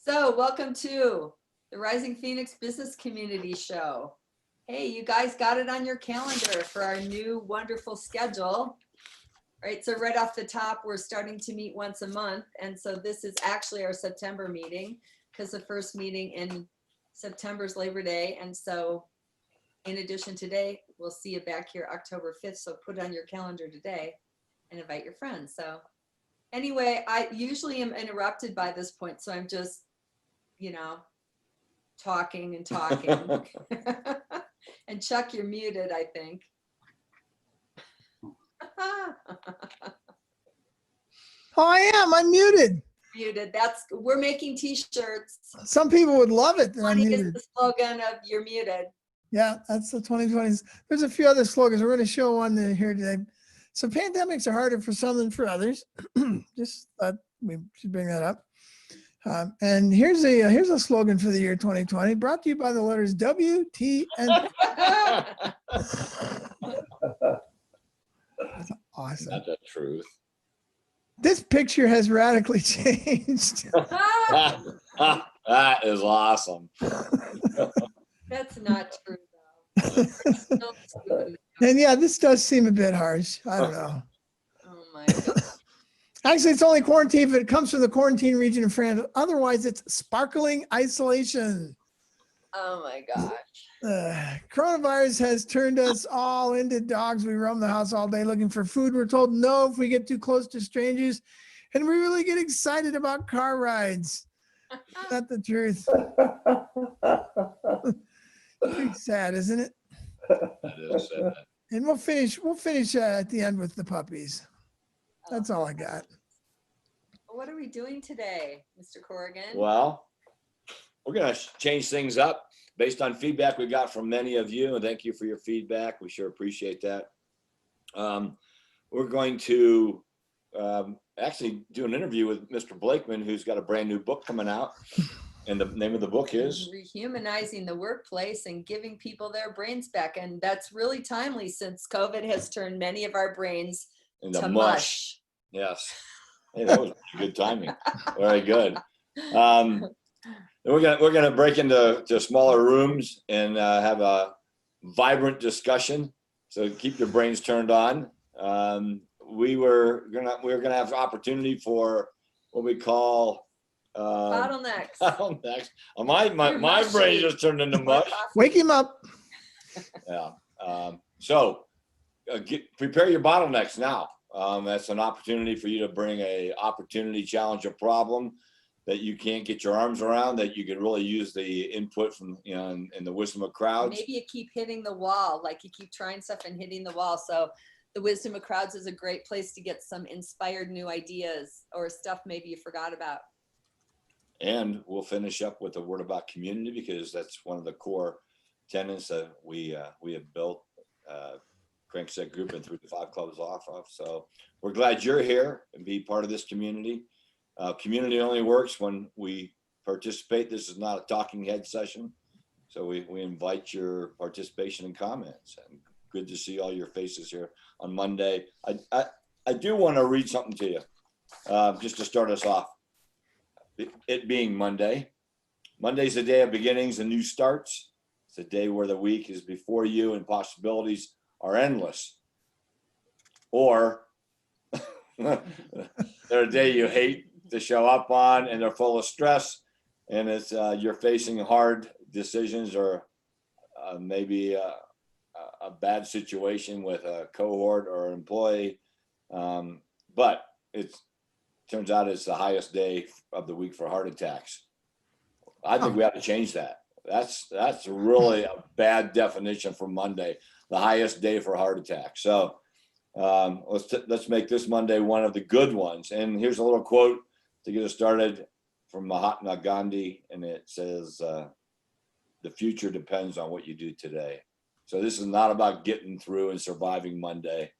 So welcome to the Rising Phoenix Business Community Show. Hey, you guys got it on your calendar for our new wonderful schedule. Right, so right off the top, we're starting to meet once a month. And so this is actually our September meeting because the first meeting in September is Labor Day. And so in addition today, we'll see you back here October 5th. So put it on your calendar today and invite your friends. So anyway, I usually am interrupted by this point. So I'm just, you know, talking and talking. And Chuck, you're muted, I think. Oh, I am. I'm muted. Muted. We're making t-shirts. Some people would love it that I'm Is muted. the slogan of "You're muted." Yeah, that's the 2020s. There's a few other slogans. We're going to show one here today. So pandemics are harder for some than for others. Just thought we should bring that up. And here's a slogan for the year 2020, brought to you by the letters W, T, and That's awesome. Not the truth. This picture has radically changed. That is awesome. That's not true, though. And yeah, this does seem a bit harsh. I don't know. Oh my God. Actually, it's only quarantine if it comes from the quarantine region in France. Otherwise, it's sparkling isolation. Oh my gosh. Coronavirus has turned us all into dogs. We roam the house all day looking for food. We're told no if we get too close to strangers. And we really get excited about car rides. Not the truth. Pretty sad, isn't it? It is, isn't it? And we'll finish at the end with the puppies. That's all I got. What are we doing today, Mr. Corrigan? Well, we're going to change things up based on feedback we got from many of you, and thank you for your feedback. We sure appreciate that. We're going to actually do an interview with Mr. Blakeman, who's got a brand new book coming out, and the name of the book is Rehumanizing the Workplace and Giving People Their Brains Back. And that's really timely since COVID has turned many of our brains into to mush. Yes. Hey, that was good timing. Very good. We're gonna break into smaller rooms and have a vibrant discussion. So keep your brains turned on. We're gonna have opportunity for what we call bottlenecks. Bottlenecks. My brain just turned into mush. Wake him up. Yeah. So prepare your bottlenecks now. That's an opportunity for you to bring a opportunity, challenge, or problem that you can't get your arms around, that you could really use the input from, and the wisdom of crowds. Maybe you keep hitting the wall, like you keep trying stuff and hitting the wall. So the wisdom of crowds is a great place to get some inspired new ideas or stuff maybe you forgot about. And we'll finish up with a word about community, because that's one of the core tenets that we have built Crankset Group and 3 to 5 clubs off of. So we're glad you're here and be part of this community. Community only works when we participate. This is not a talking head session. So we invite your participation and comments, and good to see all your faces here on Monday. I do want to read something to you just to start us off. It being Monday. Monday's the day of beginnings and new starts. It's a day where the week is before you and possibilities are endless. Or they're a day you hate to show up on, and they're full of stress, and it's you're facing hard decisions, or maybe a bad situation with a cohort or employee, but it turns out it's the highest day of the week for heart attacks. I think we have to change that. That's really a bad definition for Monday, the highest day for heart attacks. So let's make this Monday one of the good ones. And here's a little quote to get us started from Mahatma Gandhi, and it says, "The future depends on what you do today." So this is not about getting through and surviving Monday.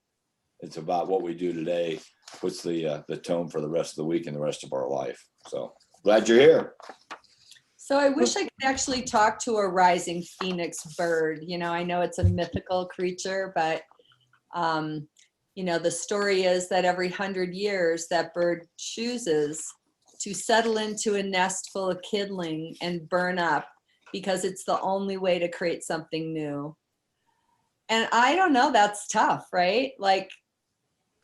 It's about what we do today puts the tone for the rest of the week and the rest of our life. So glad you're here. So I wish I could actually talk to a rising phoenix bird. You know, I know it's a mythical creature, but you know, the story is that every 100 years that bird chooses to settle into a nest full of kidling and burn up because it's the only way to create something new. And I don't know, that's tough, right? Like,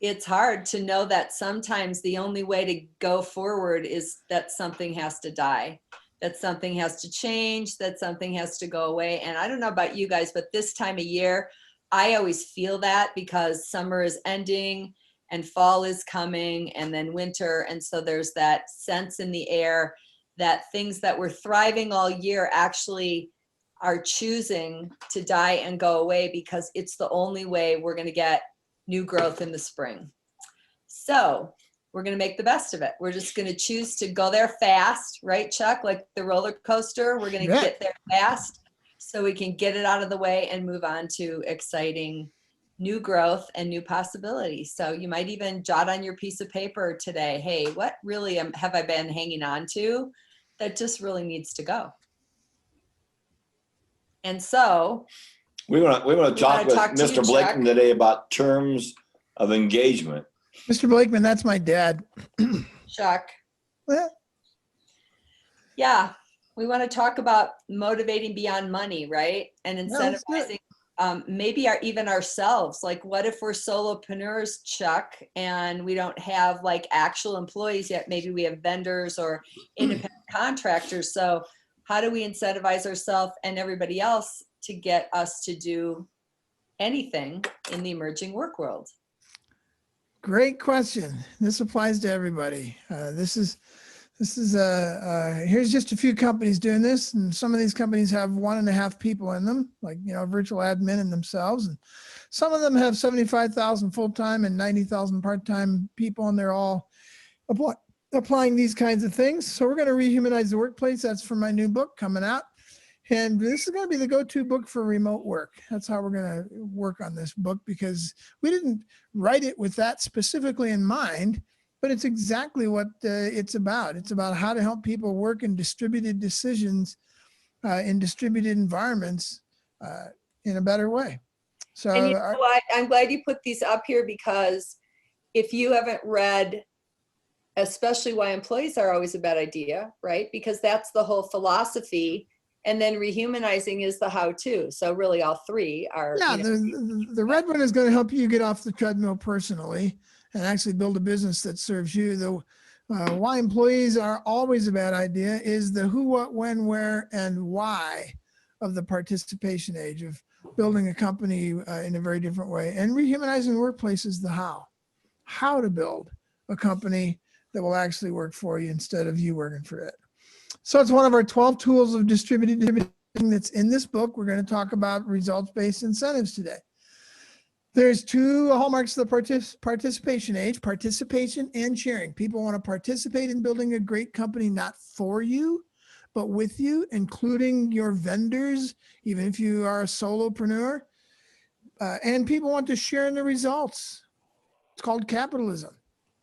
it's hard to know that sometimes the only way to go forward is that something has to die, that something has to change, that something has to go away. And I don't know about you guys, but this time of year, I always feel that because summer is ending and fall is coming and then winter. And so there's that sense in the air that things that were thriving all year actually are choosing to die and go away because it's the only way we're going to get new growth in the spring. So we're going to make the best of it. We're just going to choose to go there fast, right, Chuck? Like the roller coaster, we're going to get there fast so we can get it out of the way and move on to exciting new growth and new possibilities. So you might even jot on your piece of paper today, hey, what really have I been hanging on to that just really needs to go? And so we want to talk with talk to Mr. you, Blakeman Chuck. today about terms of engagement. Mr. Blakeman, that's my dad. Chuck. Well, Yeah, we want to talk about motivating beyond money, right? And let's do it. incentivizing maybe even ourselves. Like, what if we're solopreneurs, Chuck, and we don't have like actual employees yet? Maybe we have vendors or independent contractors. So how do we incentivize ourselves and everybody else to get us to do anything in the emerging work world? Great question. This applies to everybody. Here's just a few companies doing this, and some of these companies have 1.5 people in them, like, virtual admin in themselves, and some of them have 75,000 full-time and 90,000 part-time people, and they're all applying these kinds of things. So we're going to rehumanize the workplace. That's from my new book coming out. And this is going to be the go-to book for remote work. That's how we're going to work on this book, because we didn't write it with that specifically in mind, but it's exactly what it's about. It's about how to help people work in distributed decisions in distributed environments in a better way. So And you know what? I'm glad you put these up here, because if you haven't read, especially Why Employees Are Always a Bad Idea, right? Because that's the whole philosophy. And then Rehumanizing is the how-to. So really all three are. Yeah, the red one is going to help you get off the treadmill personally and actually build a business that serves you. The Why Employees Are Always a Bad Idea is the who, what, when, where, and why of the participation age of building a company in a very different way. And Rehumanizing the Workplace is the how to build a company that will actually work for you instead of you working for it. So it's one of our 12 tools of distributed that's in this book. We're going to talk about results-based incentives today. There's 2 hallmarks of the participation age: participation and sharing. People want to participate in building a great company, not for you, but with you, including your vendors, even if you are a solopreneur. And people want to share in the results. It's called capitalism.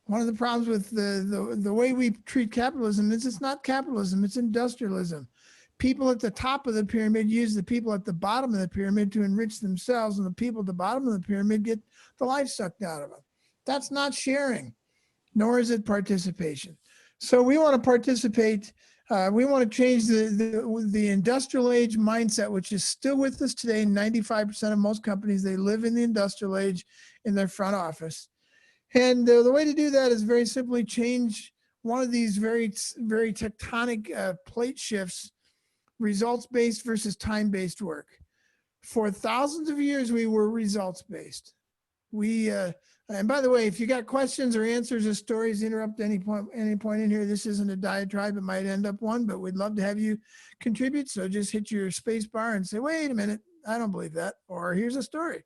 One of the problems with the way we treat capitalism is it's not capitalism, it's industrialism. People at the top of the pyramid use the people at the bottom of the pyramid to enrich themselves, and the people at the bottom of the pyramid get the life sucked out of them. That's not sharing, nor is it participation. So we want to participate. We want to change the industrial age mindset, which is still with us today. 95% of most companies, they live in the industrial age in their front office. And the way to do that is very simply change one of these very, very tectonic plate shifts: results-based versus time-based work. For thousands of years, we were results-based. And by the way, if you got questions or answers or stories, interrupt any point in here. This isn't a diatribe. It might end up one, but we'd love to have you contribute. So just hit your space bar and say, wait a minute, I don't believe that. Or here's a story.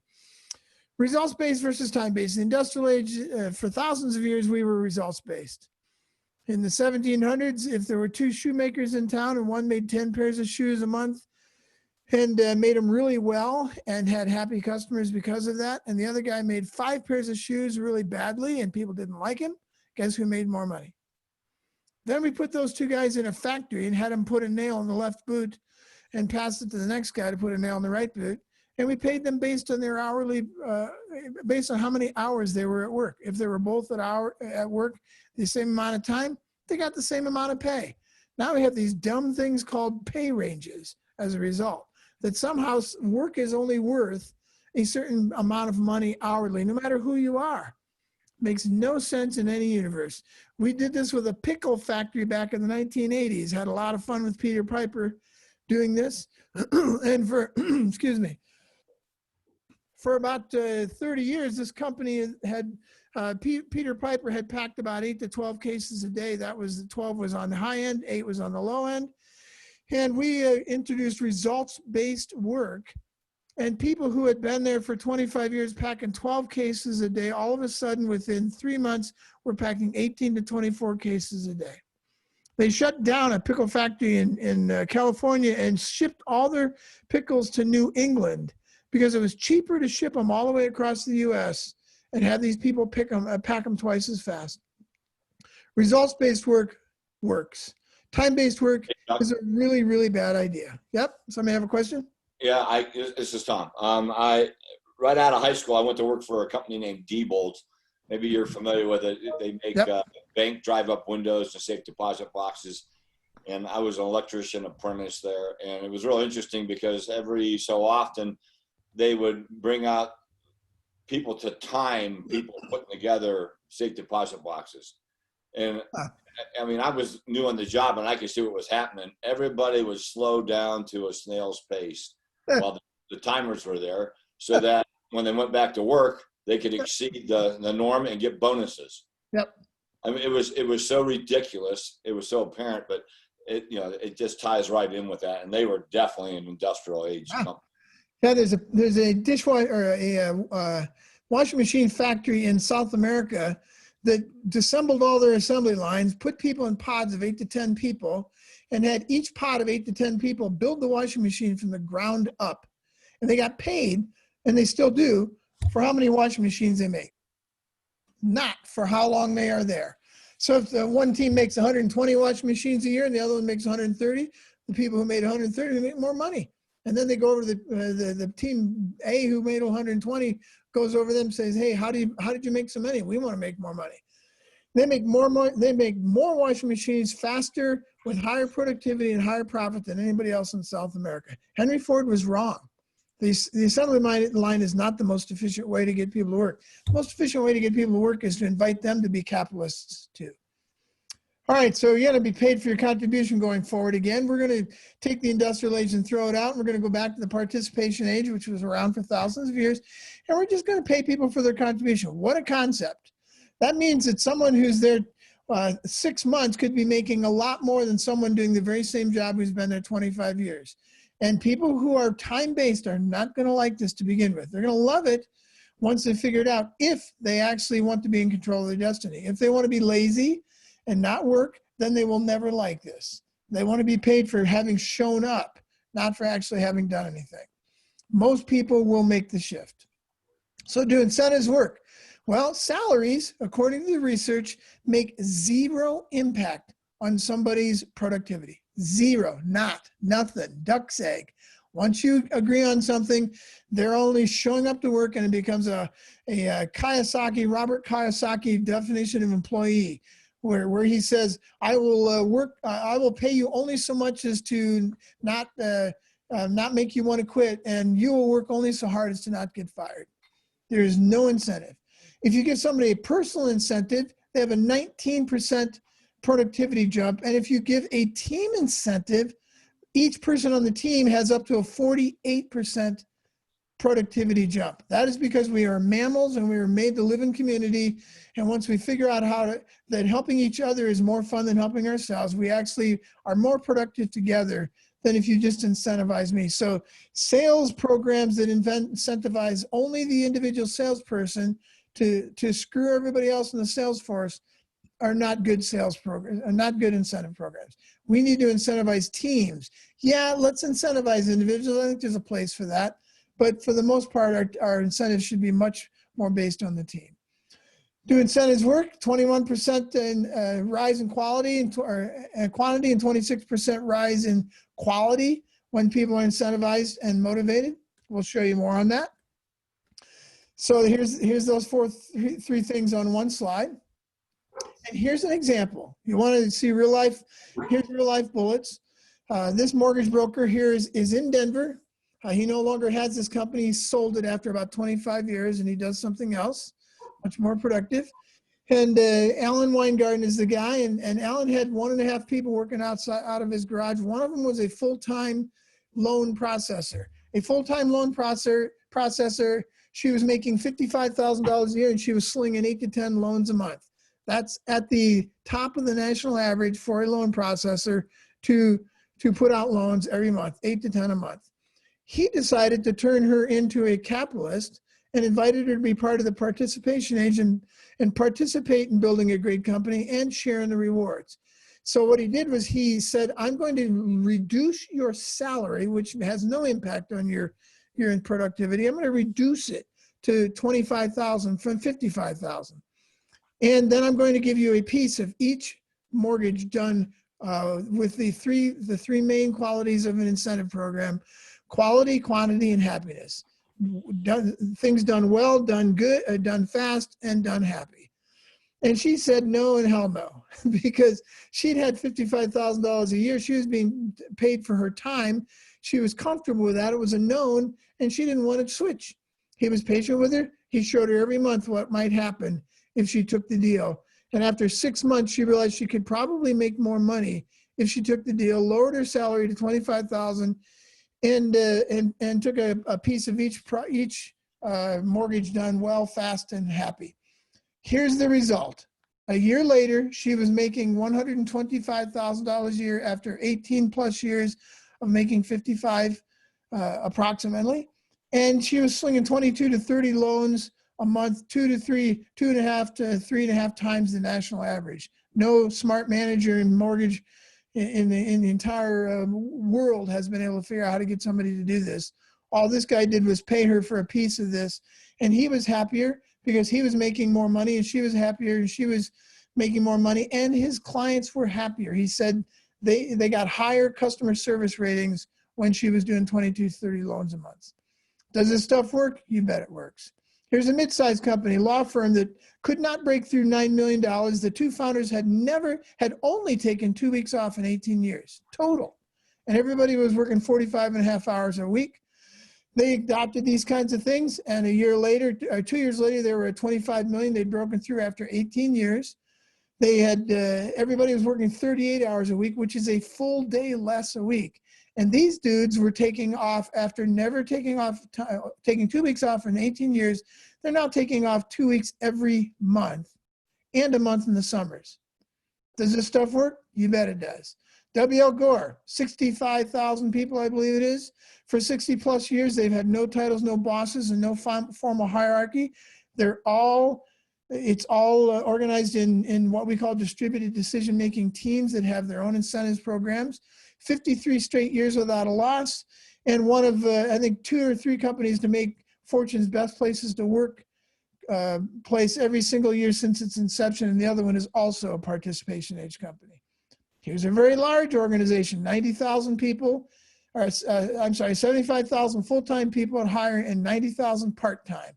Results-based versus time-based. In the industrial age, for thousands of years, we were results-based. In the 1700s, if there were 2 shoemakers in town and one made 10 pairs of shoes a month and made them really well and had happy customers because of that, and the other guy made 5 pairs of shoes really badly and people didn't like him, guess who made more money? Then we put those 2 guys in a factory and had them put a nail in the left boot and passed it to the next guy to put a nail in the right boot. And we paid them based on their hourly, based on how many hours they were at work. If they were both at work the same amount of time, they got the same amount of pay. Now we have these dumb things called pay ranges as a result, that somehow work is only worth a certain amount of money hourly, no matter who you are. Makes no sense in any universe. We did this with a pickle factory back in the 1980s, had a lot of fun with Peter Piper doing this. And for, excuse me, for about 30 years, this company had, Peter Piper had packed about 8 to 12 cases a day. That was, 12 was on the high end, 8 was on the low end. And we introduced results-based work. And people who had been there for 25 years packing 12 cases a day, all of a sudden within 3 months, were packing 18 to 24 cases a day. They shut down a pickle factory in California and shipped all their pickles to New England because it was cheaper to ship them all the way across the US and have these people pack them twice as fast. Results-based work works. Time-based work is a really, really bad idea. Yep, somebody have a question? Yeah, this is Tom. Right out of high school, I went to work for a company named Diebold. Maybe you're familiar with it. They make bank drive-up windows and safe deposit boxes. And I was an electrician apprentice there. And it was really interesting because every so often they would bring out people to time people putting together safe deposit boxes. And I mean, I was new on the job and I could see what was happening. Everybody was slowed down to a snail's pace while the timers were there, so that when they went back to work, they could exceed the norm and get bonuses. Yep. I mean, it was so ridiculous. It was so apparent, but it just ties right in with that. And they were definitely an industrial age company. Yeah, there's a dishwasher or a washing machine factory in South America that disassembled all their assembly lines, put people in pods of 8 to 10 people, and had each pod of 8 to 10 people build the washing machine from the ground up. And they got paid, and they still do, for how many washing machines they make, not for how long they are there. So if the one team makes 120 washing machines a year and the other one makes 130, the people who made 130 make more money. And then they go over to the team A who made 120, goes over them and says, hey, how did you make so many? We want to make more money. They make more money. They make more washing machines faster with higher productivity and higher profit than anybody else in South America. Henry Ford was wrong. The assembly line is not the most efficient way to get people to work. The most efficient way to get people to work is to invite them to be capitalists too. All right, so you're going to be paid for your contribution going forward again. We're going to take the industrial age and throw it out. And we're going to go back to the participation age, which was around for thousands of years. And we're just going to pay people for their contribution. What a concept. That means that someone who's there 6 months could be making a lot more than someone doing the very same job who's been there 25 years. And people who are time-based are not going to like this to begin with. They're going to love it once they figure it out, if they actually want to be in control of their destiny. If they want to be lazy and not work, then they will never like this. They want to be paid for having shown up, not for actually having done anything. Most people will make the shift. So do incentives work? Well, salaries, according to the research, make zero impact on somebody's productivity. Zero, nothing, duck's egg. Once you agree on something, they're only showing up to work, and it becomes a Robert Kiyosaki definition of employee, where he says, I will pay you only so much as to not make you want to quit, and you will work only so hard as to not get fired. There is no incentive. If you give somebody a personal incentive, they have a 19% productivity jump. And if you give a team incentive, each person on the team has up to a 48% productivity jump. That is because we are mammals and we were made to live in community. And once we figure out that helping each other is more fun than helping ourselves, we actually are more productive together than if you just incentivize me. So sales programs that incentivize only the individual salesperson to screw everybody else in the sales force are not good sales programs, are not good incentive programs. We need to incentivize teams. Yeah, let's incentivize individuals. I think there's a place for that. But for the most part, our incentives should be much more based on the team. Do incentives work? 21% in rise in quality and quantity, and 26% rise in quality when people are incentivized and motivated. We'll show you more on that. So here's those three things on one slide. And here's an example. You want to see real life, here's real life bullets. This mortgage broker here is in Denver. He no longer has this company. He sold it after about 25 years and he does something else, much more productive. And Alan Weingarten is the guy. And Alan had 1.5 people working out of his garage. One of them was a full-time loan processor. A full-time loan processor. She was making $55,000 a year and she was slinging 8 to 10 loans a month. That's at the top of the national average for a loan processor to put out loans every month, 8 to 10 a month. He decided to turn her into a capitalist and invited her to be part of the participation age and participate in building a great company and sharing the rewards. So what he did was he said, I'm going to reduce your salary, which has no impact on your productivity. I'm going to reduce it to $25,000 from $55,000. And then I'm going to give you a piece of each mortgage done with the three main qualities of an incentive program: quality, quantity, and happiness. Things done well, done good, done fast, and done happy. And she said no and hell no, because she'd had $55,000 a year. She was being paid for her time. She was comfortable with that. It was a known, and she didn't want to switch. He was patient with her. He showed her every month what might happen if she took the deal. And after 6 months, she realized she could probably make more money if she took the deal, lowered her salary to $25,000, and took a piece of each mortgage done well, fast, and happy. Here's the result. A year later, she was making $125,000 a year after 18 plus years of making 55 approximately. And she was slinging 22 to 30 loans a month, 2.5 to 3.5 times the national average. No smart manager in mortgage in the entire world has been able to figure out how to get somebody to do this. All this guy did was pay her for a piece of this, and he was happier because he was making more money, and she was happier and she was making more money, and his clients were happier. He said they got higher customer service ratings when she was doing 22 to 30 loans a month. Does this stuff work? You bet it works. Here's a mid-sized company, law firm that could not break through $9 million. The two founders had only taken 2 weeks off in 18 years, total. And everybody was working 45.5 hours a week. They adopted these kinds of things, and 2 years later, they were at 25 million. They'd broken through after 18 years. They had, everybody was working 38 hours a week, which is a full day less a week. And these dudes were taking off after never taking 2 weeks off in 18 years. They're now taking off 2 weeks every month and a month in the summers. Does this stuff work? You bet it does. W.L. Gore, 65,000 people, I believe it is. For 60 plus years, they've had no titles, no bosses, and no formal hierarchy. It's all organized in what we call distributed decision-making teams that have their own incentives programs. 53 straight years without a loss, and one of, I think, 2 or 3 companies to make Fortune's best places to work place every single year since its inception, and the other one is also a participation age company. Here's a very large organization, 90,000 people, or 75,000 full-time people at hiring and 90,000 part-time.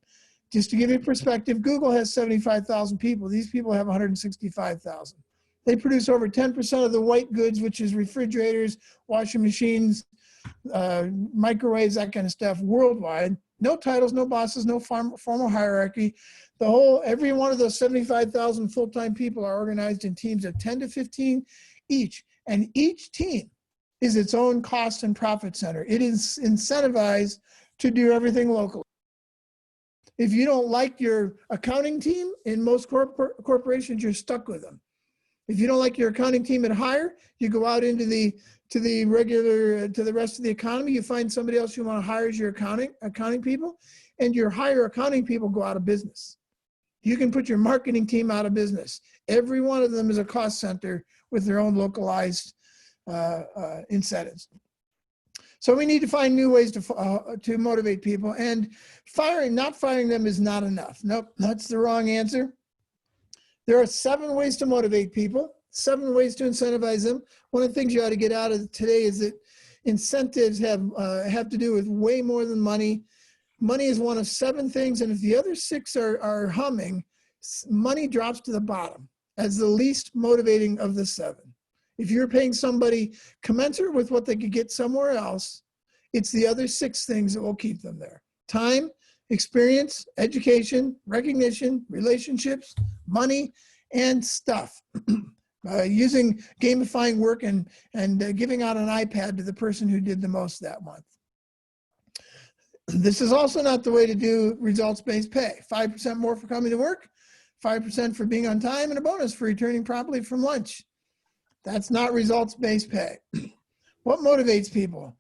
Just to give you perspective, Google has 75,000 people. These people have 165,000. They produce over 10% of the white goods, which is refrigerators, washing machines, microwaves, that kind of stuff worldwide. No titles, no bosses, no formal hierarchy. Every one of those 75,000 full-time people are organized in teams of 10 to 15 each. And each team is its own cost and profit center. It is incentivized to do everything locally. If you don't like your accounting team, in most corporations, you're stuck with them. If you don't like your accounting team at hire, you go out into the rest of the economy. You find somebody else you want to hire as your accounting people, and your higher accounting people go out of business. You can put your marketing team out of business. Every one of them is a cost center with their own localized incentives. So we need to find new ways to motivate people, and not firing them is not enough. Nope, that's the wrong answer. There are 7 ways to motivate people, 7 ways to incentivize them. One of the things you ought to get out of today is that incentives have to do with way more than money. Money is one of 7 things, and if the other 6 are humming, money drops to the bottom. as the least motivating of the 7. If you're paying somebody commensurate with what they could get somewhere else, it's the other 6 things that will keep them there. Time, experience, education, recognition, relationships, money, and stuff. Using gamifying work and giving out an iPad to the person who did the most that month. This is also not the way to do results-based pay. 5% more for coming to work, 5% for being on time, and a bonus for returning promptly from lunch. That's not results-based pay. What motivates people?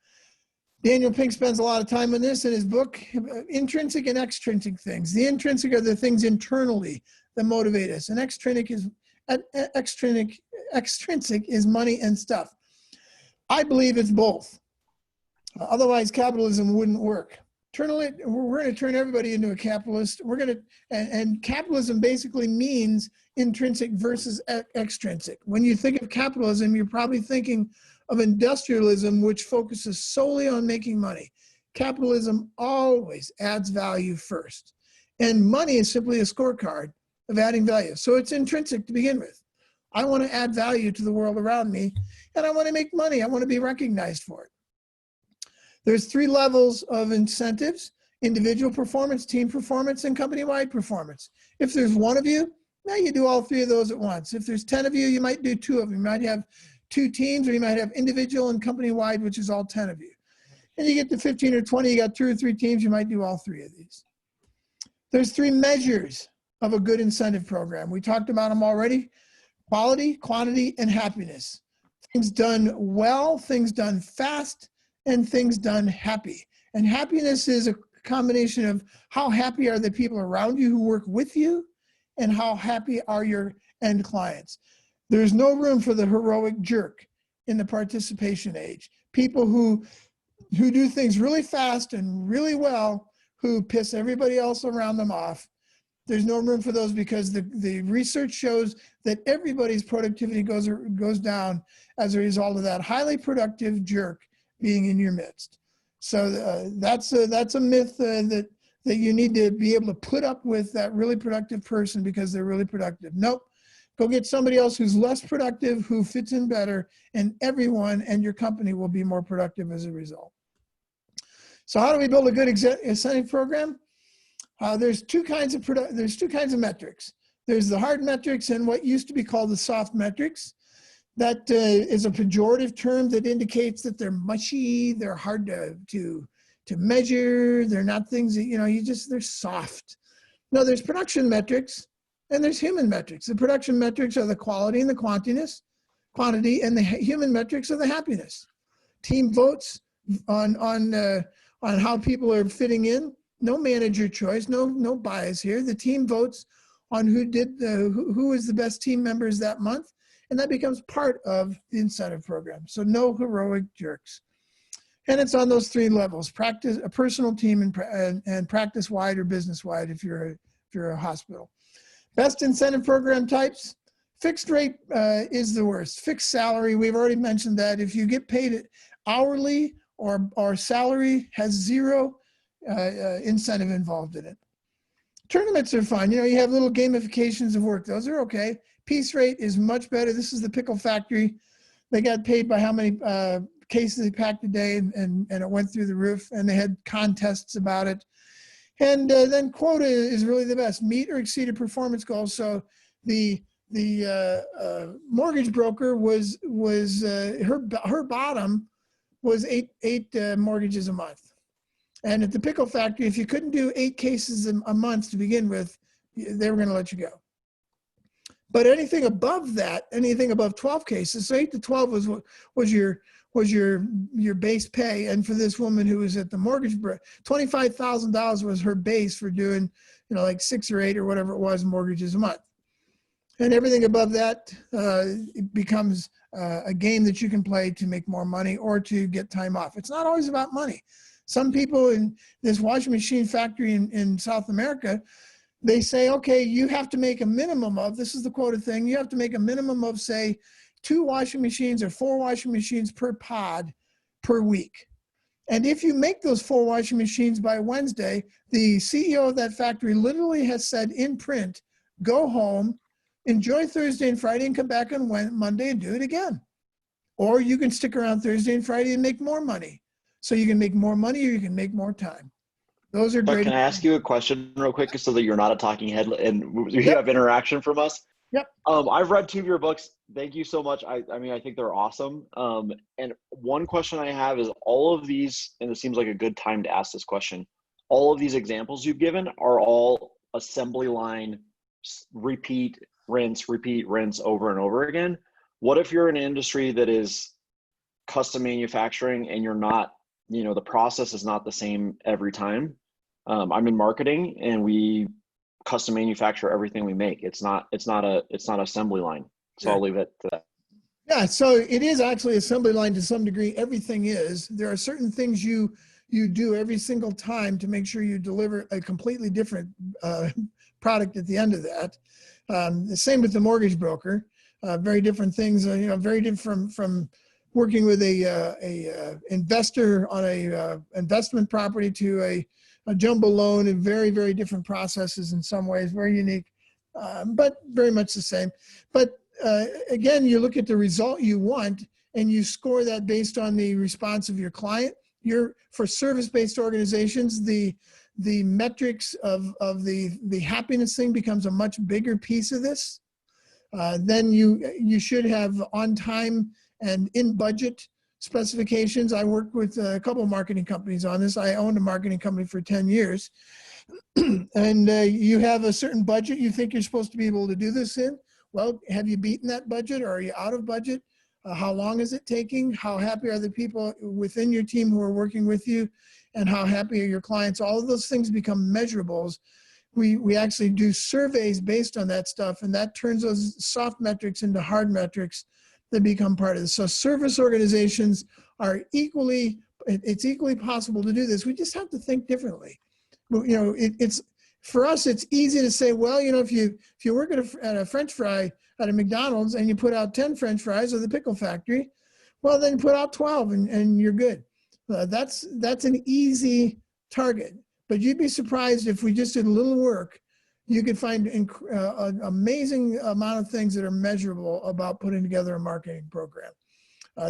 Daniel Pink spends a lot of time on this in his book, Intrinsic and Extrinsic Things. The intrinsic are the things internally that motivate us, and extrinsic is money and stuff. I believe it's both. Otherwise, capitalism wouldn't work. We're going to turn everybody into a capitalist. And capitalism basically means intrinsic versus extrinsic. When you think of capitalism, you're probably thinking of industrialism, which focuses solely on making money. Capitalism always adds value first. And money is simply a scorecard of adding value. So it's intrinsic to begin with. I want to add value to the world around me, and I want to make money. I want to be recognized for it. There's 3 levels of incentives: individual performance, team performance, and company-wide performance. If there's 1 of you, now you do all 3 of those at once. If there's 10 of you, you might do 2 of them. You might have 2 teams, or you might have individual and company-wide, which is all 10 of you. And you get to 15 or 20, you got 2 or 3 teams, you might do all 3 of these. There's 3 measures of a good incentive program. We talked about them already: quality, quantity, and happiness. Things done well, things done fast, and things done happy. And happiness is a combination of how happy are the people around you who work with you, and how happy are your end clients. There's no room for the heroic jerk in the participation age. People who do things really fast and really well, who piss everybody else around them off. There's no room for those, because the research shows that everybody's productivity goes down as a result of that highly productive jerk being in your midst. So that's a myth that you need to be able to put up with that really productive person because they're really productive. Nope. Go get somebody else who's less productive, who fits in better, and everyone and your company will be more productive as a result. So how do we build a good incentive program? There's two kinds of metrics. There's the hard metrics and what used to be called the soft metrics. That is a pejorative term that indicates that they're mushy, they're hard to measure, they're not things that, they're soft. No, there's production metrics and there's human metrics. The production metrics are the quality and the quantity, and the human metrics are the happiness. Team votes on how people are fitting in. No manager choice, no bias here. The team votes on who is the best team members that month. And that becomes part of the incentive program. So no heroic jerks. And it's on those 3 levels: practice, a personal team, and practice-wide or business-wide if you're a hospital. Best incentive program types: fixed rate is the worst. Fixed salary, we've already mentioned that. If you get paid hourly or salary, has 0 incentive involved in it. Tournaments are fun. You have little gamifications of work. Those are okay. Piece rate is much better. This is the pickle factory. They got paid by how many cases they packed a day, and it went through the roof, and they had contests about it. And then quota is really the best. Meet or exceed a performance goal. So the mortgage broker was her bottom was eight mortgages a month. And at the pickle factory, if you couldn't do 8 cases a month to begin with, they were going to let you go. But anything above that, anything above 12 cases, so 8 to 12 was your base pay. And for this woman who was at the mortgage, $25,000 was her base for doing, like 6 or 8 or whatever it was mortgages a month. And everything above that it becomes a game that you can play to make more money or to get time off. It's not always about money. Some people in this washing machine factory in South America, they say, okay, you have to make a minimum of, this is the quota thing, you have to make a minimum of, say, 2 washing machines or 4 washing machines per pod per week. And if you make those 4 washing machines by Wednesday, the CEO of that factory literally has said in print, go home, enjoy Thursday and Friday and come back on Monday and do it again. Or you can stick around Thursday and Friday and make more money. So you can make more money or you can make more time. Those are Chuck, great. can I ask you a question real quick so that you're not a talking head and you Yep. have interaction from us? Yep. I've read 2 of your books. Thank you so much. I mean, I think they're awesome. And one question I have is all of these, and it seems like a good time to ask this question, all of these examples you've given are all assembly line, repeat, rinse over and over again. What if you're in an industry that is custom manufacturing and you're not, the process is not the same every time? I'm in marketing and we custom manufacture everything we make. It's not assembly line. So I'll leave it to that. Yeah, so it is actually assembly line to some degree. Everything is. There are certain things you do every single time to make sure you deliver a completely different product at the end of that. The same with the mortgage broker. Very different things. Very different from working with a investor on a investment property to a jumbo loan, and very, very different processes in some ways, very unique, but very much the same. But again, you look at the result you want and you score that based on the response of your client. For service-based organizations, the metrics of the happiness thing becomes a much bigger piece of this. Then you should have on time and in budget specifications. I worked with a couple of marketing companies on this. I owned a marketing company for 10 years. And you have a certain budget you think you're supposed to be able to do this in. Well, have you beaten that budget, or are you out of budget? How long is it taking? How happy are the people within your team who are working with you? And how happy are your clients? All of those things become measurables. We actually do surveys based on that stuff, and that turns those soft metrics into hard metrics that become part of this. So service organizations are it's equally possible to do this. We just have to think differently. It's for us, it's easy to say, well, if you work at a French fry at a McDonald's and you put out 10 French fries or the pickle factory, well, then put out 12 and you're good. That's an easy target. But you'd be surprised if we just did a little work, you could find an amazing amount of things that are measurable about putting together a marketing program.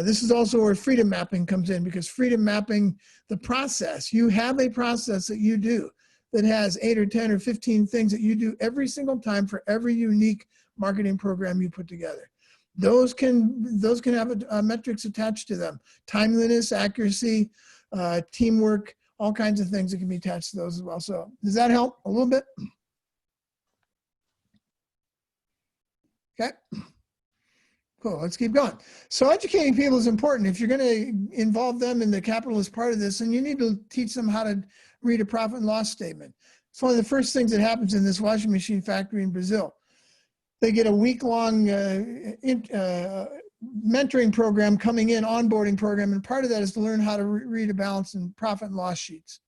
This is also where freedom mapping comes in, because freedom mapping, the process, you have a process that you do that has 8 or 10 or 15 things that you do every single time for every unique marketing program you put together. Those can have metrics attached to them: timeliness, accuracy, teamwork, all kinds of things that can be attached to those as well. So does that help a little bit? Okay. Cool, let's keep going. So educating people is important. If you're going to involve them in the capitalist part of this, and you need to teach them how to read a profit and loss statement. It's one of the first things that happens in this washing machine factory in Brazil. They get a week-long mentoring program coming in, onboarding program, and part of that is to learn how to read a balance and profit and loss sheets.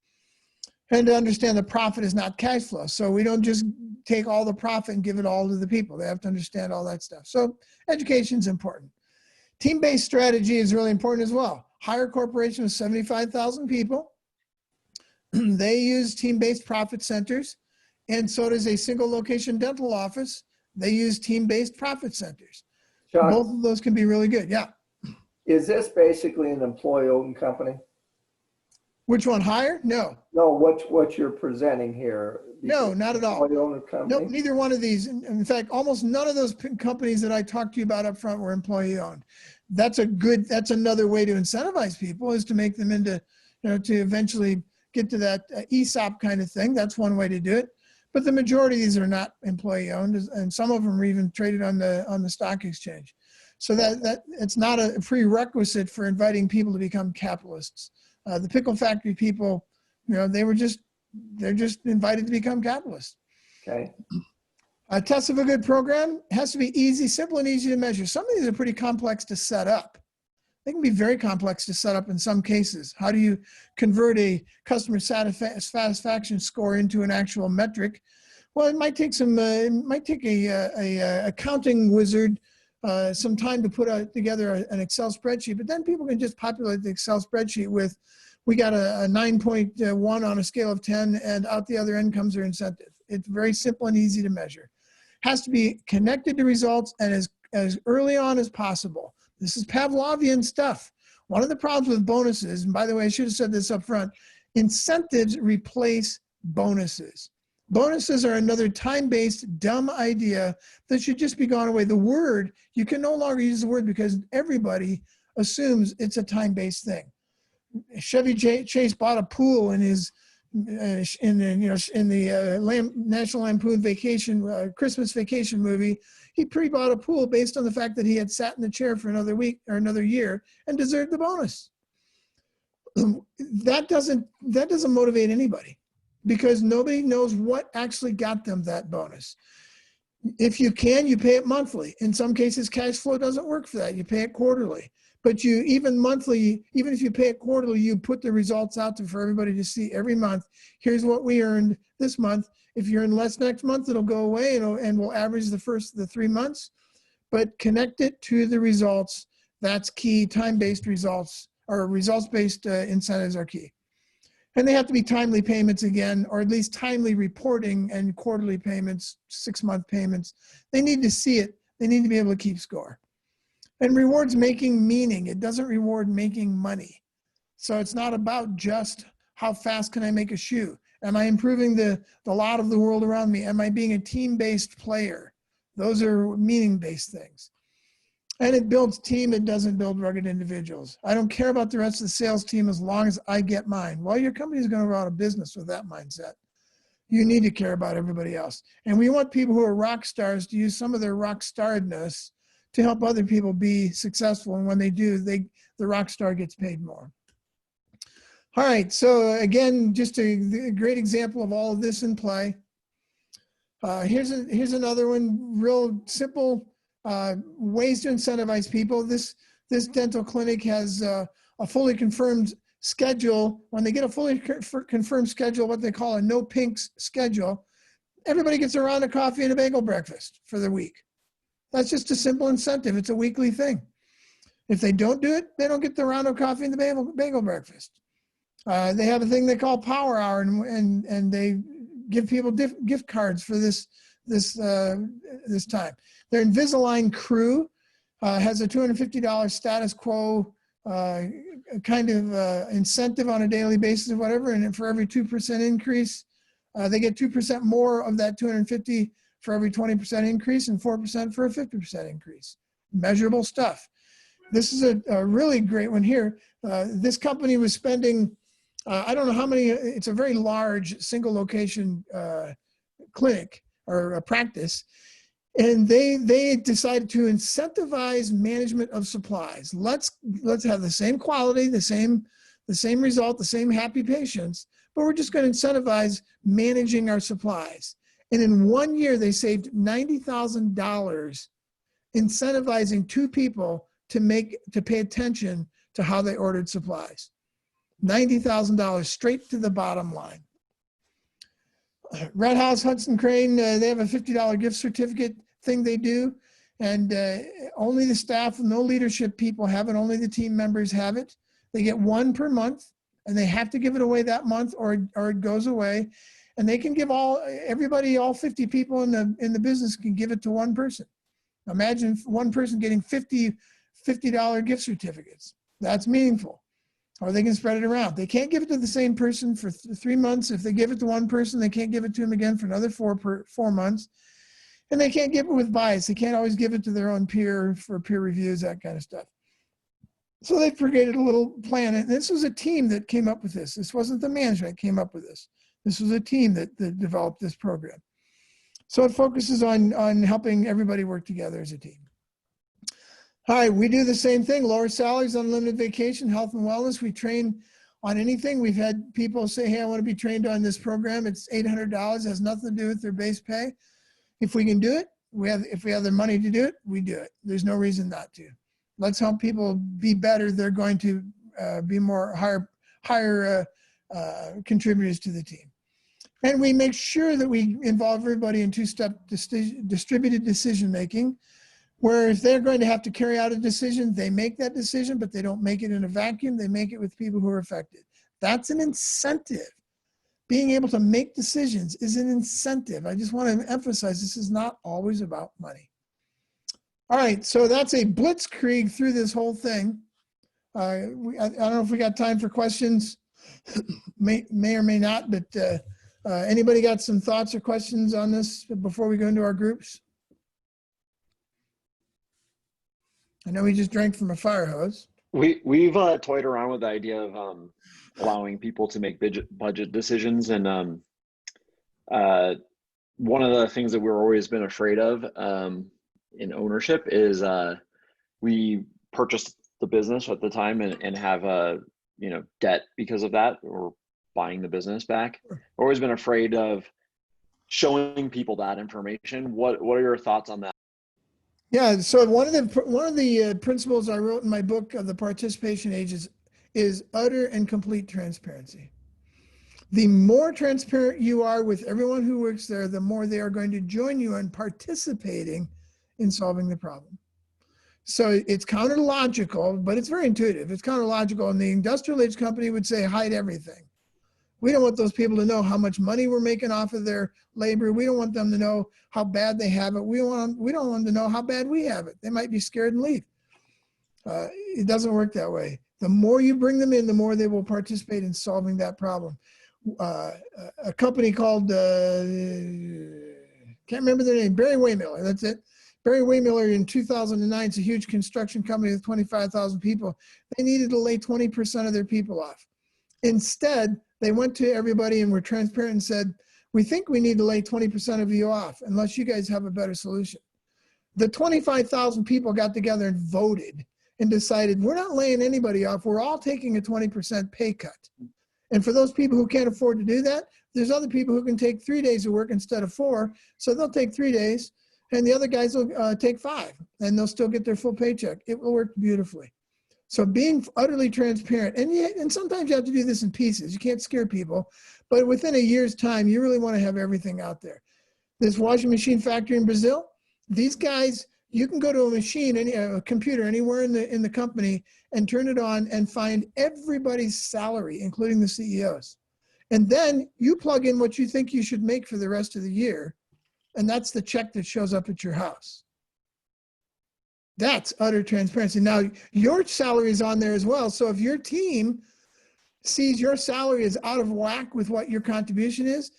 And to understand that profit is not cash flow. So we don't just take all the profit and give it all to the people. They have to understand all that stuff. So education is important. Team-based strategy is really important as well. Hire a corporation with 75,000 people. They use team-based profit centers. And so does a single location dental office. They use team-based profit centers. Chuck, Both of those can be really good. Yeah. is this basically an employee-owned company? Which one? Hire? No. No, what you're presenting here. No, not at all. Employee-owned No, company? neither one of these. In fact, almost none of those companies that I talked to you about up front were employee-owned. That's another way to incentivize people, is to make them into, to eventually get to that ESOP kind of thing. That's one way to do it. But the majority of these are not employee-owned, and some of them are even traded on the stock exchange. So that it's not a prerequisite for inviting people to become capitalists. The pickle factory people, they're just invited to become capitalists. Okay. A test of a good program has to be easy, simple, and easy to measure. Some of these are pretty complex to set up. They can be very complex to set up in some cases. How do you convert a customer satisfaction score into an actual metric? Well, it might take a accounting wizard some time to put together an Excel spreadsheet, but then people can just populate the Excel spreadsheet with, we got a 9.1 on a scale of 10, and out the other end comes their incentive. It's very simple and easy to measure. has to be connected to results and as early on as possible. This is Pavlovian stuff. One of the problems with bonuses, and by the way, I should have said this up front, incentives replace bonuses. Bonuses are another time-based dumb idea that should just be gone away. The word, you can no longer use the word because everybody assumes it's a time-based thing. Chevy Chase bought a pool in his in the National Lampoon Vacation Christmas Vacation movie. He pre-bought a pool based on the fact that he had sat in the chair for another week or another year and deserved the bonus. That doesn't motivate anybody because nobody knows what actually got them that bonus. If you can, you pay it monthly. In some cases, cash flow doesn't work for that. You pay it quarterly. But you even monthly, even if you pay it quarterly, you put the results out for everybody to see every month. Here's what we earned this month. If you earn less next month, it'll go away and we'll average the 3 months. But connect it to the results. That's key. Time-based results or results-based incentives are key. And they have to be timely payments again, or at least timely reporting and quarterly payments, 6-month payments. They need to see it. They need to be able to keep score. And rewards making meaning. It doesn't reward making money. So it's not about just how fast can I make a shoe? Am I improving the lot of the world around me? Am I being a team-based player? Those are meaning-based things. And it builds team, it doesn't build rugged individuals. I don't care about the rest of the sales team as long as I get mine. Well, your company is going to go out of business with that mindset. You need to care about everybody else. And we want people who are rock stars to use some of their rock starredness to help other people be successful. And when they do, the rock star gets paid more. All right, so again, just a great example of all of this in play. Here's another one, real simple ways to incentivize people. This dental clinic has a fully confirmed schedule. When they get a fully confirmed schedule, what they call a no pinks schedule, everybody gets a round of coffee and a bagel breakfast for the week. That's just a simple incentive. It's a weekly thing. If they don't do it, they don't get the round of coffee and the bagel breakfast. They have a thing they call Power Hour, and they give people gift cards for this time. Their Invisalign crew has a $250 status quo kind of incentive on a daily basis or whatever, and for every 2% increase, they get 2% more of that $250 for every 20% increase and 4% for a 50% increase. Measurable stuff. This is a really great one here. This company was spending, I don't know how many, it's a very large single location clinic or a practice. And they decided to incentivize management of supplies. Let's have the same quality, the same result, the same happy patients, but we're just going to incentivize managing our supplies. And in 1 year, they saved $90,000 incentivizing 2 people to pay attention to how they ordered supplies. $90,000 straight to the bottom line. Red House Hudson Crane, they have a $50 gift certificate thing they do, and only the staff, no leadership people have it, only the team members have it. They get 1 per month, and they have to give it away that month or it goes away. And they can give all 50 people in the business can give it to 1 person. Imagine 1 person getting $50 gift certificates. That's meaningful. Or they can spread it around. They can't give it to the same person for 3 months. If they give it to 1 person, they can't give it to him again for another 4 months. And they can't give it with bias. They can't always give it to their own peer for peer reviews, that kind of stuff. So they created a little plan. And this was a team that came up with this. This wasn't the management that came up with this. This was a team that developed this program. So it focuses on helping everybody work together as a team. All right, we do the same thing, lower salaries, unlimited vacation, health and wellness. We train on anything. We've had people say, hey, I want to be trained on this program. It's $800, it has nothing to do with their base pay. If we can do it, if we have the money to do it, we do it. There's no reason not to. Let's help people be better. They're going to be more higher contributors to the team. And we make sure that we involve everybody in 2-step distributed decision-making, where if they're going to have to carry out a decision, they make that decision, but they don't make it in a vacuum. They make it with people who are affected. That's an incentive. being able to make decisions is an incentive. I just want to emphasize this is not always about money. All right, so that's a blitzkrieg through this whole thing. I don't know if we got time for questions. may or may not, but anybody got some thoughts or questions on this before we go into our groups? I know we just drank from a fire hose. We've toyed around with the idea of allowing people to make budget decisions, and one of the things that we've always been afraid of in ownership is we purchased the business at the time and have debt because of that, or buying the business back. Always been afraid of showing people that information. What are your thoughts on that? Yeah, so one of the principles I wrote in my book of the participation ages is utter and complete transparency. The more transparent you are with everyone who works there, the more they are going to join you in participating in solving the problem. So it's counterlogical, but it's very intuitive. It's counterlogical, and the industrial age company would say hide everything. We don't want those people to know how much money we're making off of their labor. We don't want them to know how bad they have it. We don't want them to know how bad we have it. They might be scared and leave. It doesn't work that way. The more you bring them in, the more they will participate in solving that problem. A company called, can't remember their name, Barry Waymiller, that's it. Barry Waymiller in 2009 is a huge construction company with 25,000 people. They needed to lay 20% of their people off. Instead, they went to everybody and were transparent and said, we think we need to lay 20% of you off unless you guys have a better solution. The 25,000 people got together and voted and decided we're not laying anybody off. We're all taking a 20% pay cut. And for those people who can't afford to do that, there's other people who can take 3 days of work instead of 4. So they'll take 3 days and the other guys will take 5 and they'll still get their full paycheck. It will work beautifully. So being utterly transparent, and sometimes you have to do this in pieces. You can't scare people, but within a year's time, you really want to have everything out there. This washing machine factory in Brazil, these guys, you can go to a machine, a computer anywhere in the company and turn it on and find everybody's salary, including the CEOs. And then you plug in what you think you should make for the rest of the year, and that's the check that shows up at your house. That's utter transparency. Now, your salary is on there as well. So if your team sees your salary is out of whack with what your contribution is,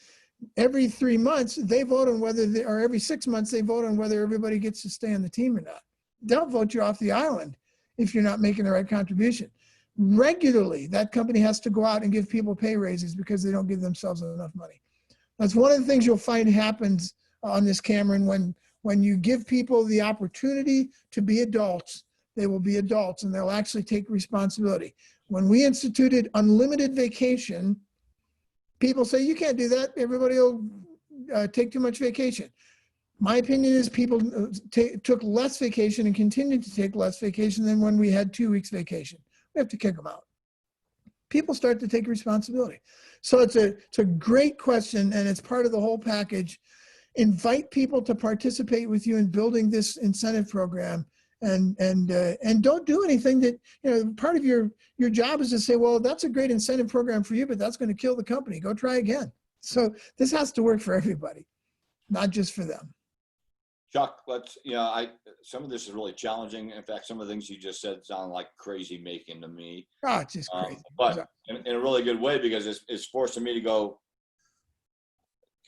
every 3 months, they vote on whether, or every 6 months, they vote on whether everybody gets to stay on the team or not. They'll vote you off the island if you're not making the right contribution. Regularly, that company has to go out and give people pay raises because they don't give themselves enough money. That's one of the things you'll find happens on this, Cameron, when you give people the opportunity to be adults, they will be adults and they'll actually take responsibility. When we instituted unlimited vacation, people say, you can't do that. Everybody will take too much vacation. My opinion is people took less vacation and continued to take less vacation than when we had 2 weeks vacation. We have to kick them out. People start to take responsibility. So it's a great question, and it's part of the whole package. Invite people to participate with you in building this incentive program, and don't do anything that, part of your job is to say, well, that's a great incentive program for you, but that's going to kill the company. Go try again. So this has to work for everybody, not just for them. Chuck, some of this is really challenging. In fact, some of the things you just said sound like crazy making to me. Oh, it's just crazy. But in a really good way, because it's forcing me to go,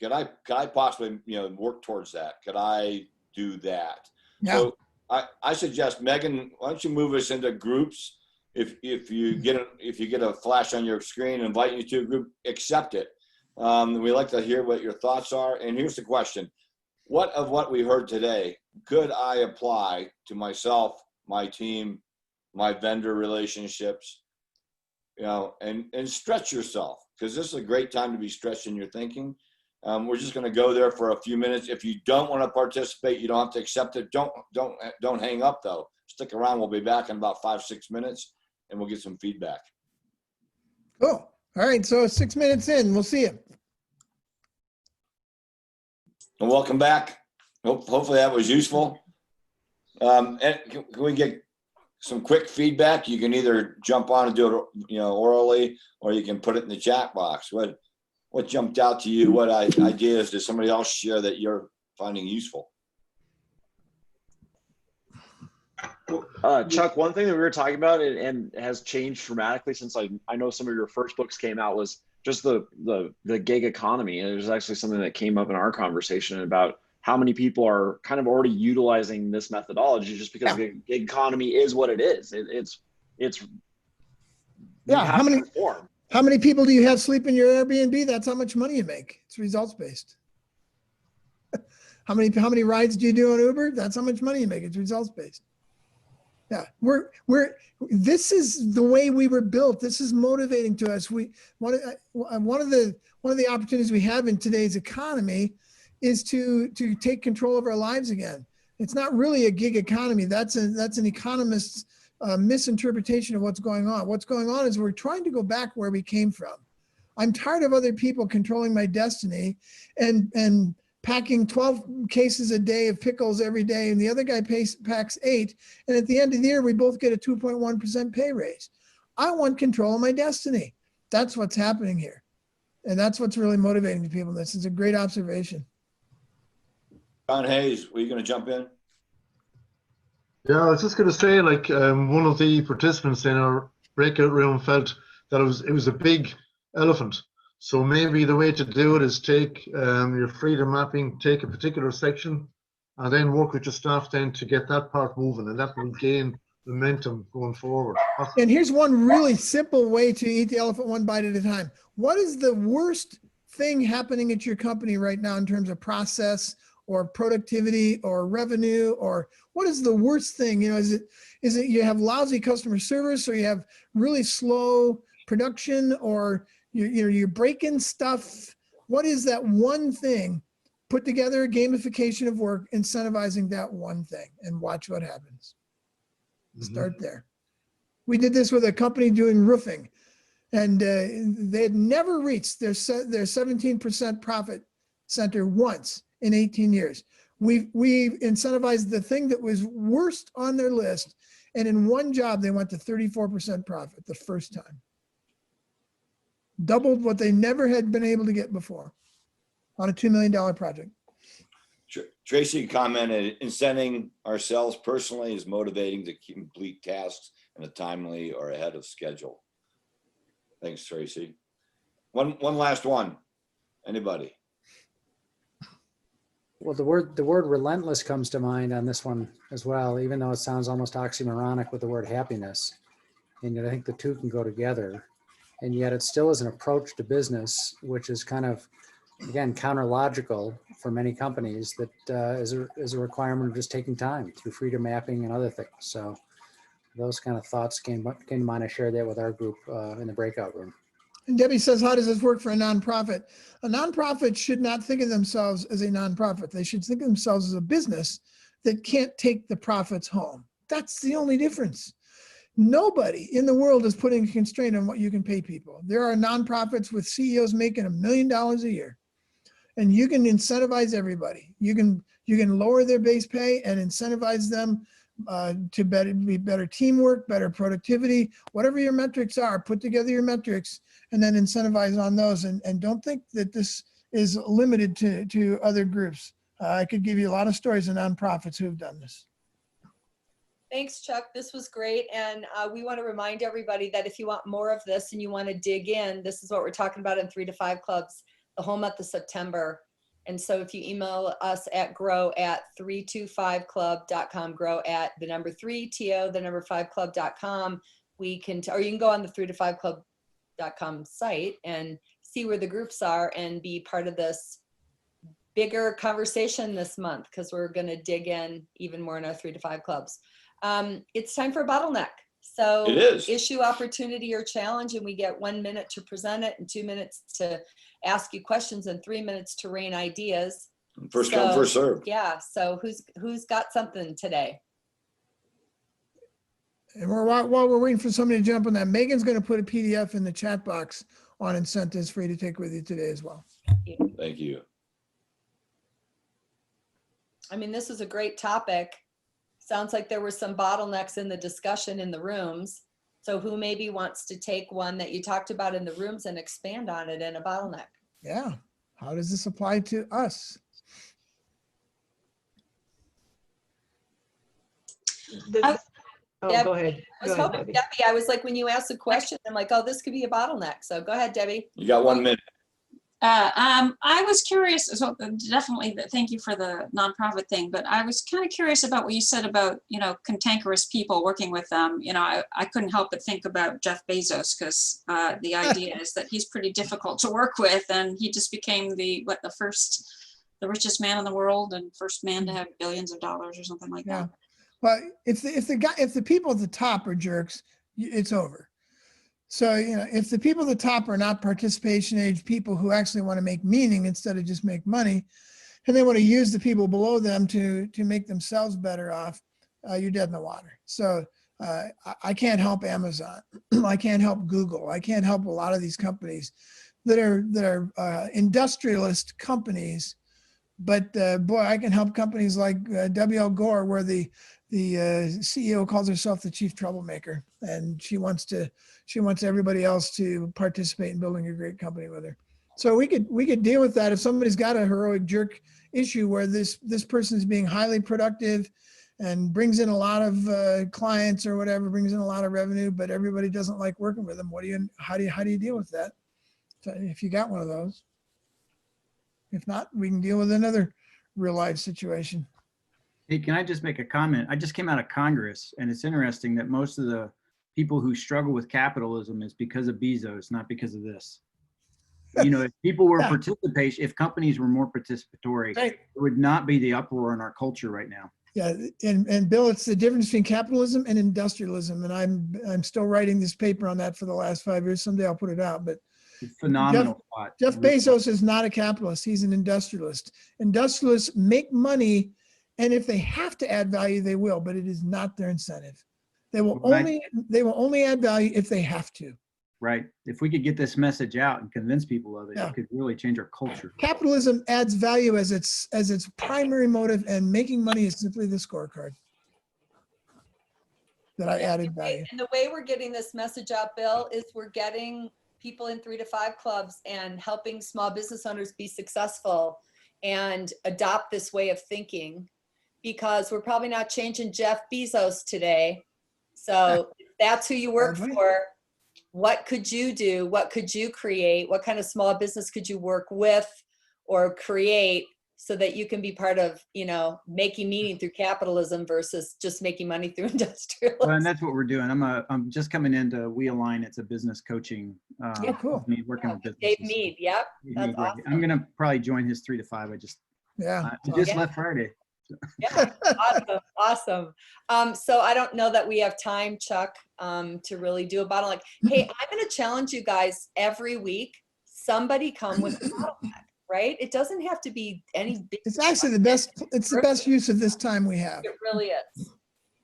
could I possibly, work towards that? Could I do that? Yeah. So I suggest, Megan, why don't you move us into groups? If you get a flash on your screen, invite you to a group, accept it. We like to hear what your thoughts are. And here's the question: what of what we heard today could I apply to myself, my team, my vendor relationships? And stretch yourself, because this is a great time to be stretching your thinking. We're just going to go there for a few minutes. If you don't want to participate, you don't have to accept it. Don't hang up though. Stick around. We'll be back in about 5-6 minutes, and we'll get some feedback. Cool. All right. So 6 minutes in, we'll see you. And welcome back. Hopefully that was useful. And can we get some quick feedback? You can either jump on and do it, orally, or you can put it in the chat box. What what jumped out to you? What ideas did somebody else share that you're finding useful? Chuck, one thing that we were talking about and has changed dramatically since I know some of your first books came out was just the gig economy. And it was actually something that came up in our conversation about how many people are kind of already utilizing this methodology just because the gig economy is what it is. It's Yeah. How many people do you have sleep in your Airbnb? That's how much money you make. It's results based. How many rides do you do on Uber? That's how much money you make. It's results based. Yeah, this is the way we were built. This is motivating to us. One of the opportunities we have in today's economy is to take control of our lives again. It's not really a gig economy. That's an economist's misinterpretation of what's going on. What's going on is we're trying to go back where we came from. I'm tired of other people controlling my destiny and packing 12 cases a day of pickles every day, and the other guy packs 8, and at the end of the year, we both get a 2.1% pay raise. I want control of my destiny. That's what's happening here. And that's what's really motivating the people. This is a great observation. John Hayes, were you going to jump in? Yeah, I was just going to say, like, one of the participants in our breakout room felt that it was a big elephant. So maybe the way to do it is take your freedom mapping, take a particular section, and then work with your staff then to get that part moving, and that will gain momentum going forward. And here's one really simple way to eat the elephant one bite at a time. What is the worst thing happening at your company right now in terms of process or productivity or revenue, or what is the worst thing? You know, is it you have lousy customer service, or you have really slow production, or you're breaking stuff? What is that one thing? Put together a gamification of work, incentivizing that one thing, and watch what happens. Start there. We did this with a company doing roofing, and they had never reached their 17% profit center once in 18 years. We incentivized the thing that was worst on their list, and in one job they went to 34% profit the first time. Doubled what they never had been able to get before on a $2 million project. Tracy commented, incenting ourselves personally is motivating to complete tasks in a timely or ahead of schedule. Thanks, Tracy. One last one. Anybody? Well, the word relentless comes to mind on this one as well, even though it sounds almost oxymoronic with the word happiness. And I think the two can go together. And yet it still is an approach to business, which is kind of, again, counter-logical for many companies, that is a requirement of just taking time through freedom mapping and other things. So those kind of thoughts came to mind. I shared that with our group in the breakout room. And Debbie says, how does this work for a nonprofit? A nonprofit should not think of themselves as a nonprofit. They should think of themselves as a business that can't take the profits home. That's the only difference. Nobody in the world is putting a constraint on what you can pay people. There are nonprofits with CEOs making $1 million a year, and you can incentivize everybody. You can lower their base pay and incentivize them to be better teamwork, better productivity, whatever your metrics are. Put together your metrics and then incentivize on those. And don't think that this is limited to other groups. I could give you a lot of stories of nonprofits who have done this. Thanks, Chuck. This was great. And we want to remind everybody that if you want more of this and you want to dig in, this is what we're talking about in 3 to 5 clubs, the whole month of September. And so if you email us at grow@325club.com, grow@3to5club.com, we can, or you can go on the 3to5club.com site and see where the groups are and be part of this bigger conversation this month, because we're going to dig in even more in our 3 to 5 clubs. It's time for a bottleneck. So It is. Issue, opportunity, or challenge, and we get 1 minute to present it and 2 minutes to ask you questions and 3 minutes to rain ideas. First come, first served. Yeah. So who's got something today? And while we're waiting for somebody to jump on that, Megan's going to put a PDF in the chat box on incentives for you to take with you today as well. Thank you. I mean, this is a great topic. Sounds like there were some bottlenecks in the discussion in the rooms. So who maybe wants to take one that you talked about in the rooms and expand on it in a bottleneck? Yeah. How does this apply to us? I- Oh, Deb, go ahead. I was Go ahead, hoping, Debbie. Debbie, I was like, when you asked the question, I'm like, oh, this could be a bottleneck. So go ahead, Debbie. You got 1 minute. I was curious, so definitely thank you for the nonprofit thing, but I was kind of curious about what you said about, cantankerous people working with them. I couldn't help but think about Jeff Bezos because the idea is that he's pretty difficult to work with, and he just became the richest man in the world and first man to have billions of dollars or something like Yeah. that. Well, if the people at the top are jerks, it's over. So, if the people at the top are not participation age people who actually want to make meaning instead of just make money, and they want to use the people below them to make themselves better off, you're dead in the water. So I can't help Amazon. I can't help Google. I can't help a lot of these companies that are industrialist companies. But boy, I can help companies like W.L. Gore, where the CEO calls herself the chief troublemaker, and she wants everybody else to participate in building a great company with her. So we could deal with that if somebody's got a heroic jerk issue where this person is being highly productive and brings in a lot of clients or whatever, brings in a lot of revenue, but everybody doesn't like working with them. How do you deal with that? So if you got one of those. If not, we can deal with another real life situation. Hey, can I just make a comment? I just came out of Congress, and it's interesting that most of the people who struggle with capitalism is because of Bezos, not because of this. If people were participation, if companies were more participatory, Right. it would not be the uproar in our culture right now. Yeah, and Bill, it's the difference between capitalism and industrialism, and I'm still writing this paper on that for the last 5 years. Someday I'll put it out, but Phenomenal spot. Jeff Bezos is not a capitalist. He's an industrialist. Industrialists make money, and if they have to add value, they will, but it is not their incentive. They will only add value if they have to. Right. If we could get this message out and convince people of it, Yeah. it could really change our culture. Capitalism adds value as its primary motive, and making money is simply the scorecard that I added value. And the way we're getting this message out, Bill, is we're getting people in 3 to 5 clubs and helping small business owners be successful and adopt this way of thinking, because we're probably not changing Jeff Bezos today. So if that's who you work for, what could you do? What could you create? What kind of small business could you work with or create so that you can be part of, making meaning through capitalism versus just making money through industrialism? Well, and that's what we're doing. I'm just coming into We Align. It's a business coaching. Cool. company working with businesses. Dave Mead, yep. That's awesome. I'm gonna probably join his 3 to 5. I just left Friday. Yeah, awesome. So I don't know that we have time, Chuck, to really do a bottleneck. Hey, I'm going to challenge you guys every week. Somebody come with a bottleneck, right? It doesn't have to be any big. It's actually the best. It's the best use of this time we have. It really is.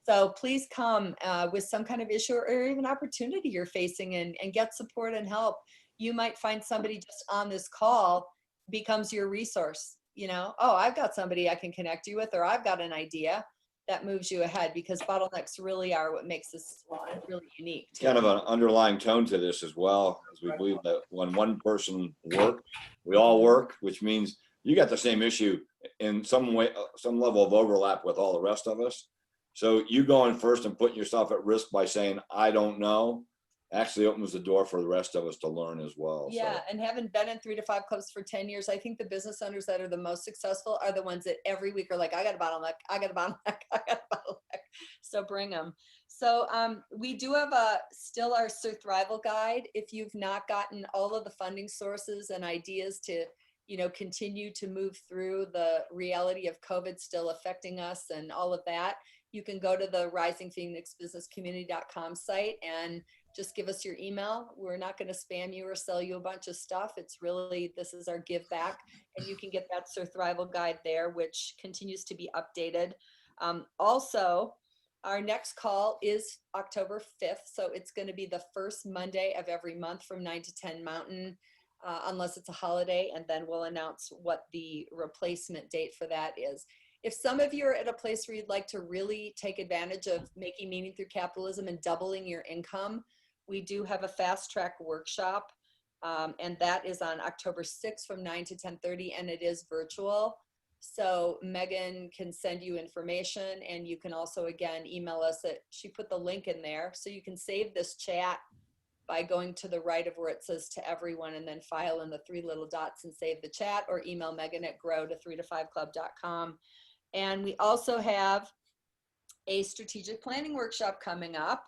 So please come with some kind of issue or even opportunity you're facing and get support and help. You might find somebody just on this call becomes your resource. Oh, I've got somebody I can connect you with, or I've got an idea that moves you ahead, because bottlenecks really are what makes this really unique. Kind of an underlying tone to this as well, as we believe that when one person works, we all work, which means you got the same issue in some way, some level of overlap with all the rest of us. So you going first and putting yourself at risk by saying, I don't know, actually opens the door for the rest of us to learn as well. Yeah, So. and having been in 3 to 5 clubs for 10 years, I think the business owners that are the most successful are the ones that every week are like, I got a bottleneck, I got a bottleneck, I got a bottleneck. So bring them. So we do have still our survival guide. If you've not gotten all of the funding sources and ideas to, continue to move through the reality of COVID still affecting us and all of that, you can go to the risingphoenixbusinesscommunity.com site and just give us your email. We're not going to spam you or sell you a bunch of stuff. It's really, this is our give back, and you can get that survival guide there, which continues to be updated. Also, our next call is October 5th. So it's going to be the first Monday of every month from 9 to 10 Mountain, unless it's a holiday. And then we'll announce what the replacement date for that is. If some of you are at a place where you'd like to really take advantage of making meaning through capitalism and doubling your income, we do have a fast track workshop And that is on October 6th from 9 to 10:30, and it is virtual. So Megan can send you information, and you can also, again, email us she put the link in there. So you can save this chat by going to the right of where it says to everyone, and then file in the 3 little dots and save the chat, or email Megan at grow3to5club.com. And we also have a strategic planning workshop coming up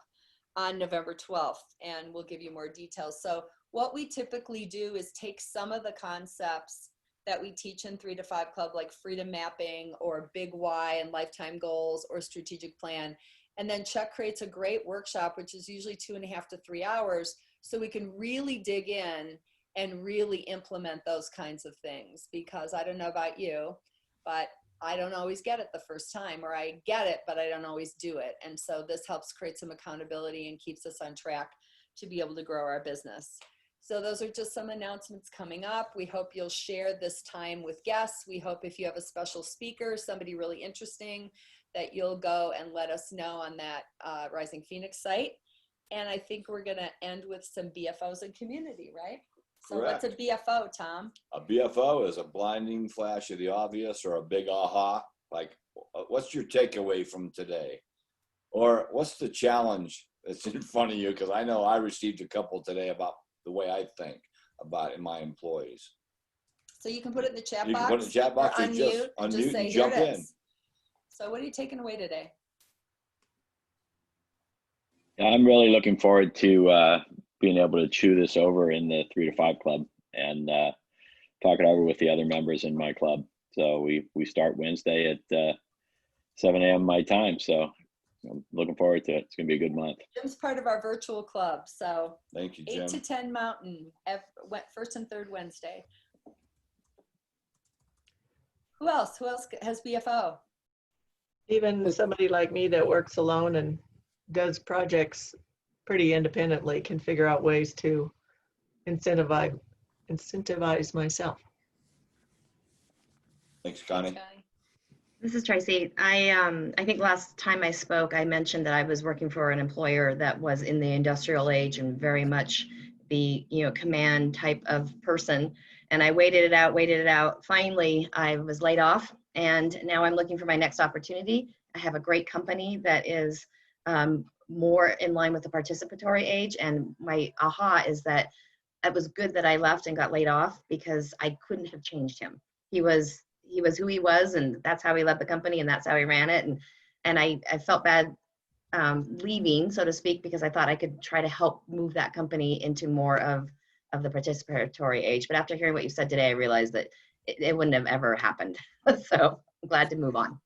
on November 12th, and we'll give you more details. So what we typically do is take some of the concepts that we teach in 3 to 5 Club, like freedom mapping or big why and lifetime goals or strategic plan. And then Chuck creates a great workshop, which is usually 2.5 to 3 hours. So we can really dig in and really implement those kinds of things, because I don't know about you, but I don't always get it the first time, or I get it, but I don't always do it. And so this helps create some accountability and keeps us on track to be able to grow our business. So those are just some announcements coming up. We hope you'll share this time with guests. We hope if you have a special speaker, somebody really interesting, that you'll go and let us know on that Rising Phoenix site. And I think we're gonna end with some BFOs and community, right? So Correct. what's a BFO, Tom? A BFO is a blinding flash of the obvious, or a big aha. Like, what's your takeaway from today? Or what's the challenge that's in front of you? Because I know I received a couple today about the way I think about my employees. So you can put it in the chat You box. can put it in the chat box, or or just and unmute say, and "Here jump it in." is." So what are you taking away today? I'm really looking forward to being able to chew this over in the 3 to 5 Club and talk it over with the other members in my club. So we start Wednesday at 7 a.m. my time. So I'm looking forward to it. It's going to be a good month. Jim's part of our virtual club. So Thank you, Jim. 8 to 10 Mountain, first and third Wednesday. Who else? Who else has BFO? Even somebody like me that works alone and does projects pretty independently can figure out ways to incentivize myself. Thanks, Connie. Okay. This is Tracy. I think last time I spoke, I mentioned that I was working for an employer that was in the industrial age and very much the command type of person. And I waited it out. Finally, I was laid off, and now I'm looking for my next opportunity. I have a great company that is more in line with the participatory age, and my aha is that it was good that I left and got laid off, because I couldn't have changed him. He was who he was, and that's how he led the company, and that's how he ran it. And I felt bad leaving, so to speak, because I thought I could try to help move that company into more of the participatory age. But after hearing what you said today, I realized that it wouldn't have ever happened. So I'm glad to move on.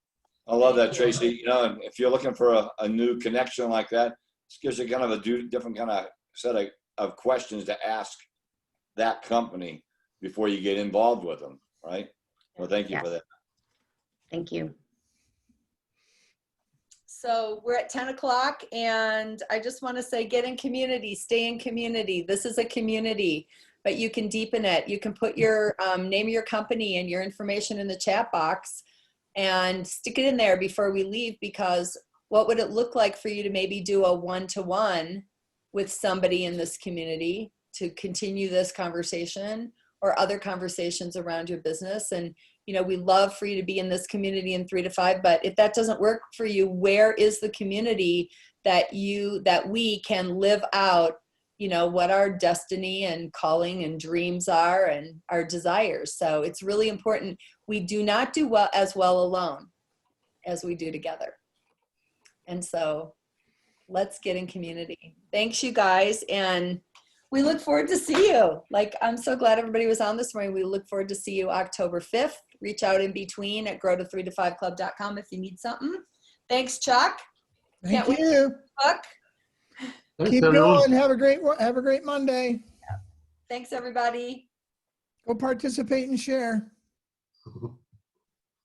I love that, Tracy. And if you're looking for a new connection like that, this gives you kind of a different kind of set of questions to ask that company before you get involved with them, right? Well, thank you for that. Thank you. So we're at 10 o'clock, and I just want to say, get in community, stay in community. This is a community, but you can deepen it. You can put your name of your company and your information in the chat box and stick it in there before we leave, because what would it look like for you to maybe do a one-to-one with somebody in this community to continue this conversation or other conversations around your business? And we love for you to be in this community in 3 to 5, but if that doesn't work for you, where is the community that we can live out, what our destiny and calling and dreams are and our desires? So it's really important. We do not do as well alone as we do together. And so let's get in community. Thanks, you guys. And we look forward to see you. I'm so glad everybody was on this morning. We look forward to see you October 5th. Reach out in between at grow3to5club.com if you need something. Thanks, Chuck. Thank you. Chuck. Keep going. Have a great Monday. Thanks, everybody. Go participate and share.